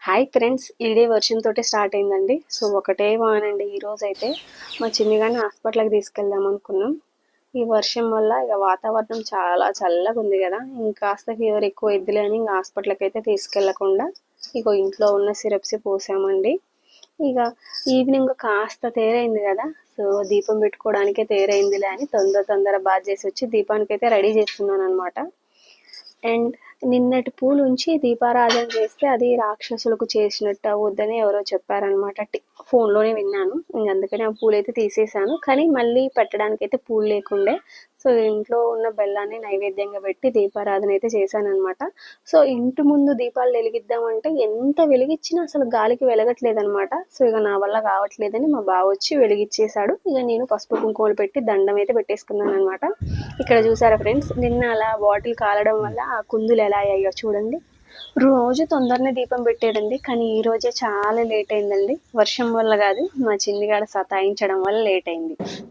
Hi friends, ఈ day వర్షంతోటే start అయిందండి. So ఒకటే వానండి ఈరోజైతే. మా చిన్నిగాని హాస్పిటల్కి తీసుకెళ్దాం అనుకున్నాం. ఈ వర్షం వల్ల ఇక వాతావరణం చాలా చల్లగా ఉంది కదా, ఇంకాస్త ఫీవర్ ఎక్కువ ఇద్దిలే అని ఇంకా హాస్పిటల్కి అయితే తీసుకెళ్లకుండా ఇక ఇంట్లో ఉన్న సిరప్స్ పోసామండి. ఇక ఈవినింగ్ కాస్త తేరైంది కదా, సో దీపం పెట్టుకోవడానికే తేరైందిలే అని తొందర బాగా చేసి వచ్చి దీపానికి అయితే రెడీ చేస్తున్నాను అనమాట. అండ్ నిన్నటి పూలు ఉంచి దీపారాధన చేస్తే అది రాక్షసులకు చేసినట్టు అవుద్దని ఎవరో చెప్పారనమాట. ఫోన్లోనే విన్నాను. ఇంక అందుకని ఆ పూలు అయితే తీసేసాను. కానీ మళ్ళీ పెట్టడానికి అయితే పూలు లేకుండే. సో ఇంట్లో ఉన్న బెల్లాన్ని నైవేద్యంగా పెట్టి దీపారాధన అయితే చేశానమాట. సో ఇంటి ముందు దీపాలు వెలిగిద్దామంటే ఎంత వెలిగించినా అసలు గాలికి వెలగట్లేదనమాట. సో ఇక నా వల్ల కావట్లేదని మా బావ వచ్చి వెలిగిచ్చేసాడు. ఇక నేను పసుపు కుంకుమలు పెట్టి దండం అయితే పెట్టేసుకున్నాను అనమాట. ఇక్కడ చూసారా ఫ్రెండ్స్, నిన్న అలా బాటిల్ కాలడం వల్ల ఆ కుందులు ఎలా అయ్యాయో చూడండి. రోజు తొందరనే దీపం పెట్టేదండి, కానీ ఈ రోజే చాలా లేట్ అయిందండి. వర్షం వల్ల కాదు, మా చిన్నిగాడ సతాయించడం వల్ల లేట్ అయింది.